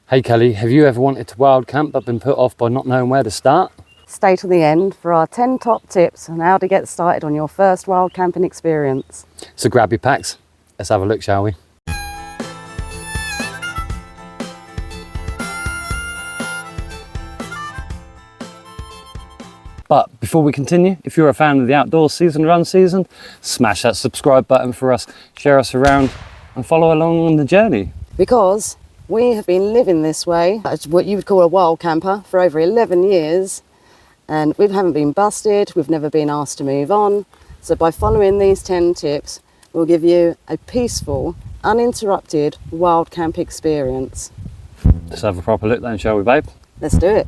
Hey Kelly, have you ever wanted to wild camp but been put off by not knowing where to start? Stay to the end for our 10 top tips on how to get started on your first wild camping experience. So grab your packs, let's have a look, shall we? But before we continue, if you're a fan of the outdoors season or unseasoned, smash that subscribe button for us, share us around and follow along on the journey. Because we have been living this way, as what you would call a wild camper, for over 11 years. And we haven't been busted, we've never been asked to move on. So by following these 10 tips, we'll give you a peaceful, uninterrupted wild camp experience. Let's have a proper look then, shall we, babe? Let's do it.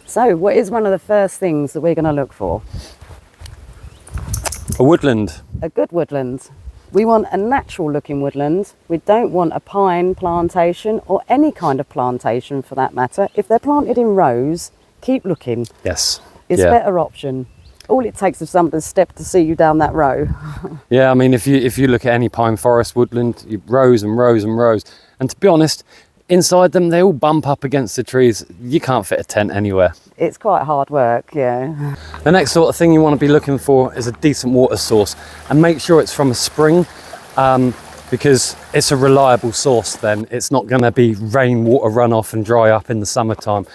So what is one of the first things that we're going to look for? A woodland. A good woodland. We want a natural looking woodland. We don't want a pine plantation or any kind of plantation for that matter. If they're planted in rows, keep looking. Yes. It's a better option. All it takes is someone to step to see you down that row. Yeah, I mean, if you look at any pine forest woodland, rows and rows and rows. And to be honest, inside them, they all bump up against the trees. You can't fit a tent anywhere. It's quite hard work, yeah. The next sort of thing you want to be looking for is a decent water source, and make sure it's from a spring, because it's a reliable source then. It's not going to be rainwater runoff and dry up in the summertime.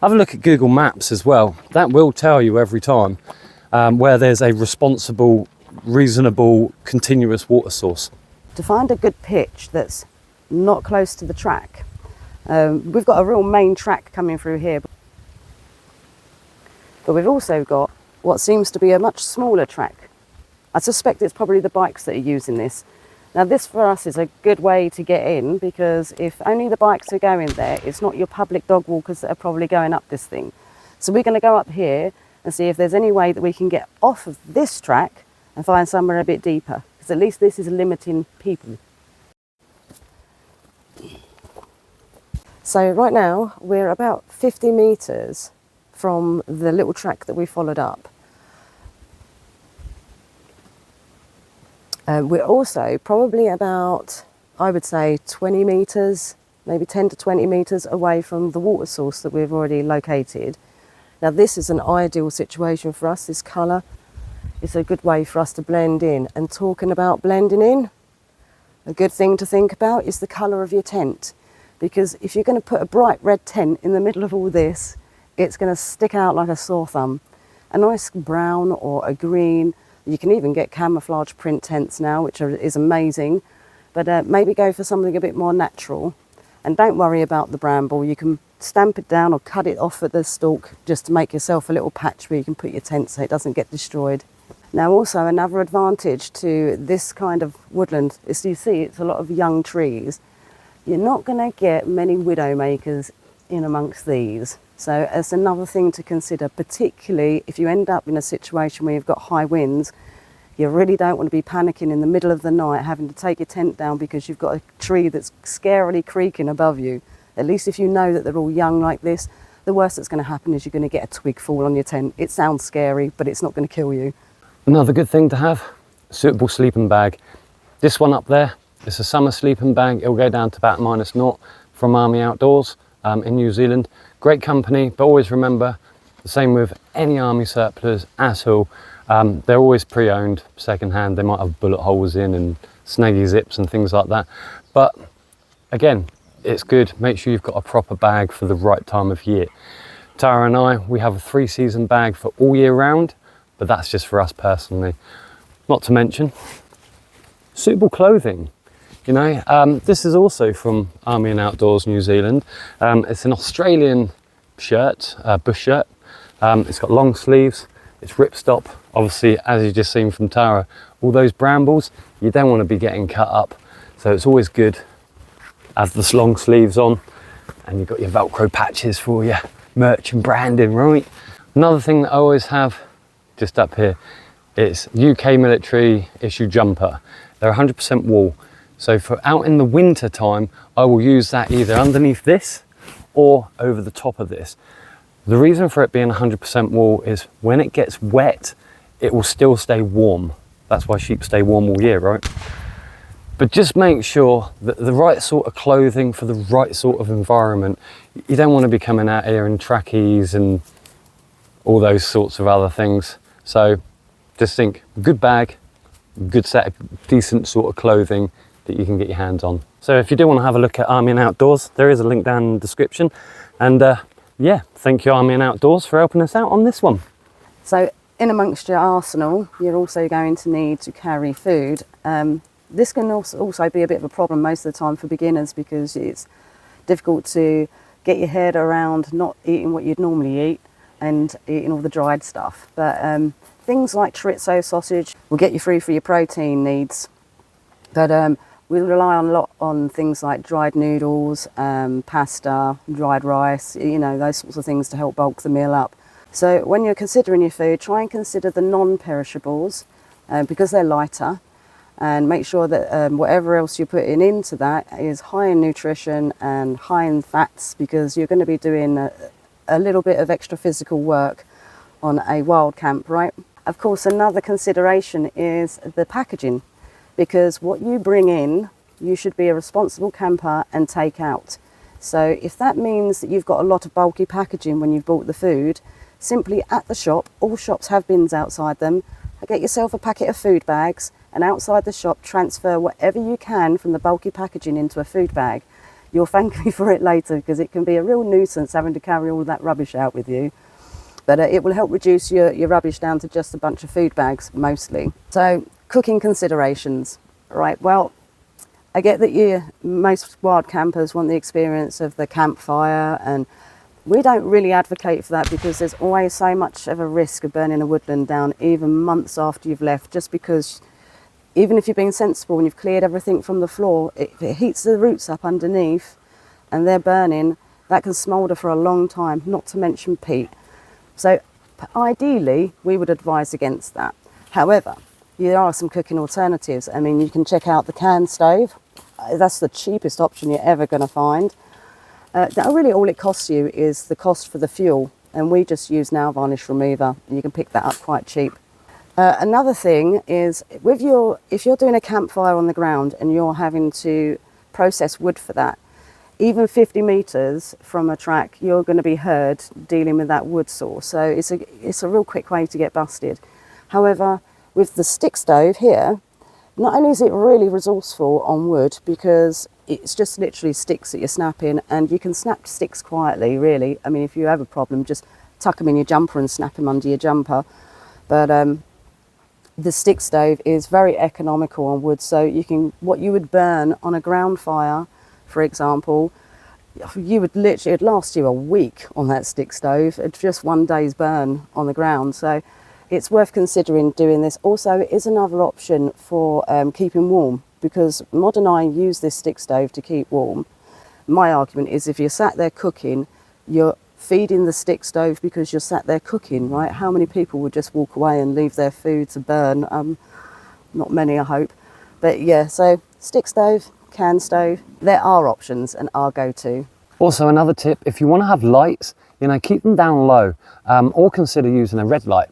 Have a look at Google Maps as well. That will tell you every time where there's a responsible, reasonable, continuous water source. To find a good pitch that's not close to the track, we've got a real main track coming through here, but we've also got what seems to be a much smaller track. I suspect it's probably the bikes that are using this. Now this for us is a good way to get in, because if only the bikes are going there, it's not your public dog walkers that are probably going up this thing. So we're going to go up here and see if there's any way that we can get off of this track and find somewhere a bit deeper, because at least this is limiting people. So right now we're about 50 metres from the little track that we followed up. We're also probably about, I would say, 20 metres, maybe 10 to 20 metres away from the water source that we've already located. Now this is an ideal situation for us, this colour. It's a good way for us to blend in. And talking about blending in, a good thing to think about is the colour of your tent. Because if you're going to put a bright red tent in the middle of all this, it's going to stick out like a sore thumb. A nice brown or a green. You can even get camouflage print tents now, which is amazing. But maybe go for something a bit more natural. And don't worry about the bramble. You can stamp it down or cut it off at the stalk just to make yourself a little patch where you can put your tent so it doesn't get destroyed. Now also another advantage to this kind of woodland is, you see, it's a lot of young trees. You're not going to get many widowmakers in amongst these. So it's another thing to consider, particularly if you end up in a situation where you've got high winds. You really don't want to be panicking in the middle of the night having to take your tent down because you've got a tree that's scarily creaking above you. At least if you know that they're all young like this, the worst that's going to happen is you're going to get a twig fall on your tent. It sounds scary, but it's not going to kill you. Another good thing to have, a suitable sleeping bag. This one up there, it's a summer sleeping bag. It'll go down to about -0 from Army Outdoors in New Zealand. Great company, but always remember, the same with any Army surplus at all. They're always pre-owned, second-hand. They might have bullet holes in and snaggy zips and things like that. But again, it's good. Make sure you've got a proper bag for the right time of year. Tara and I, we have a 3-season bag for all year round, but that's just for us personally. Not to mention suitable clothing. You know, this is also from Army and Outdoors New Zealand. It's an Australian shirt, bush shirt. It's got long sleeves, it's ripstop. Obviously, as you've just seen from Tara, all those brambles, you don't want to be getting cut up. So it's always good. Have the long sleeves on, and you've got your Velcro patches for your merch and branding, right? Another thing that I always have, just up here, it's UK military issue jumper. They're 100% wool. So for out in the winter time, I will use that either underneath this or over the top of this. The reason for it being 100% wool is when it gets wet, it will still stay warm. That's why sheep stay warm all year, right? But just make sure that the right sort of clothing for the right sort of environment. You don't want to be coming out here in trackies and all those sorts of other things. So just think, good bag, good set of decent sort of clothing that you can get your hands on. So if you do want to have a look at Army and Outdoors, there is a link down in the description. And yeah, thank you Army and Outdoors for helping us out on this one. So in amongst your arsenal, you're also going to need to carry food. This can also be a bit of a problem most of the time for beginners, because it's difficult to get your head around not eating what you'd normally eat and eating all the dried stuff. But things like chorizo sausage will get you through for your protein needs. But we rely a lot on things like dried noodles, pasta, dried rice, you know, those sorts of things to help bulk the meal up. So when you're considering your food, try and consider the non-perishables because they're lighter. And make sure that whatever else you're putting into that is high in nutrition and high in fats, because you're going to be doing a little bit of extra physical work on a wild camp, right? Of course, another consideration is the packaging, because what you bring in, you should be a responsible camper and take out. So if that means that you've got a lot of bulky packaging when you've bought the food, simply at the shop, all shops have bins outside them, get yourself a packet of food bags, and outside the shop transfer whatever you can from the bulky packaging into a food bag. You'll thank me for it later, because it can be a real nuisance having to carry all that rubbish out with you. But it will help reduce your rubbish down to just a bunch of food bags mostly. So cooking considerations, right? Well, I get that most wild campers want the experience of the campfire, and we don't really advocate for that, because there's always so much of a risk of burning a woodland down even months after you've left, just because even if you've been sensible and you've cleared everything from the floor, if it heats the roots up underneath and they're burning, that can smoulder for a long time, not to mention peat. So ideally, we would advise against that. However, there are some cooking alternatives. I mean, you can check out the can stove. That's the cheapest option you're ever going to find. Really all it costs you is the cost for the fuel, and we just use nail varnish remover, and you can pick that up quite cheap. Another thing is, if you're doing a campfire on the ground and you're having to process wood for that, even 50 metres from a track, you're going to be heard dealing with that wood source. So it's a real quick way to get busted. However, with the stick stove here, not only is it really resourceful on wood, because it's just literally sticks that you're snapping, and you can snap sticks quietly, really. I mean, if you have a problem, just tuck them in your jumper and snap them under your jumper. But the stick stove is very economical on wood, so what you would burn on a ground fire, for example, it'd last you a week on that stick stove. It's just one day's burn on the ground. So it's worth considering doing this. Also, it is another option for keeping warm, because Mod and I use this stick stove to keep warm. My argument is, if you're sat there cooking, you're feeding the stick stove because you're sat there cooking, right? How many people would just walk away and leave their food to burn? Not many, I hope. But yeah, so stick stove, can stove, there are options and our go-to. Also, another tip, if you want to have lights, keep them down low, or consider using a red light.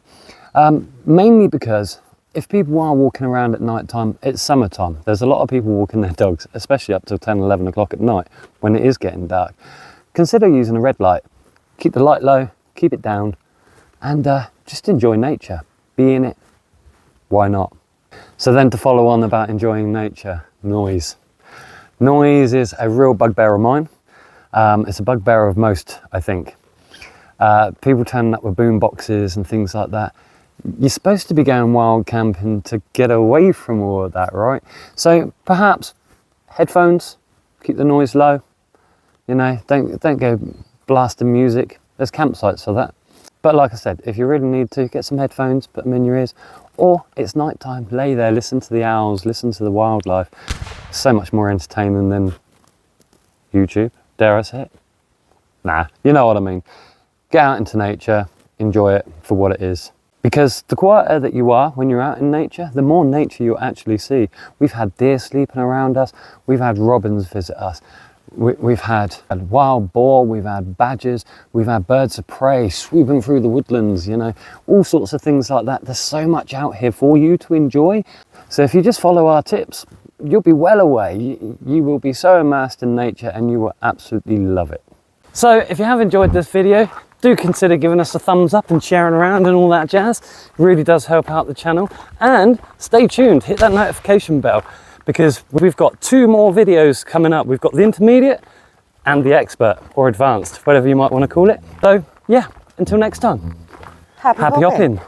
Mainly because if people are walking around at night time, it's summertime. There's a lot of people walking their dogs, especially up to 10, 11 o'clock at night when it is getting dark. Consider using a red light. Keep the light low, keep it down, and just enjoy nature. Be in it. Why not? So then, to follow on about enjoying nature, noise. Noise is a real bugbear of mine. It's a bugbear of most, I think. People turning up with boom boxes and things like that. You're supposed to be going wild camping to get away from all of that, right? So perhaps headphones, keep the noise low. Don't go blasting music. There's campsites for that. But like I said, if you really need to, get some headphones, put them in your ears. Or it's nighttime, lay there, listen to the owls, listen to the wildlife. So much more entertaining than YouTube, dare I say it? Nah, you know what I mean. Get out into nature, enjoy it for what it is. Because the quieter that you are when you're out in nature, the more nature you'll actually see. We've had deer sleeping around us, we've had robins visit us, we've had a wild boar, we've had badgers, we've had birds of prey sweeping through the woodlands, all sorts of things like that. There's so much out here for you to enjoy. So if you just follow our tips, you'll be well away. You will be so immersed in nature and you will absolutely love it. So if you have enjoyed this video, do consider giving us a thumbs up and sharing around and all that jazz. It really does help out the channel. And stay tuned, hit that notification bell, because we've got 2 more videos coming up. We've got the intermediate and the expert, or advanced, whatever you might want to call it. So yeah, until next time, happy hopping.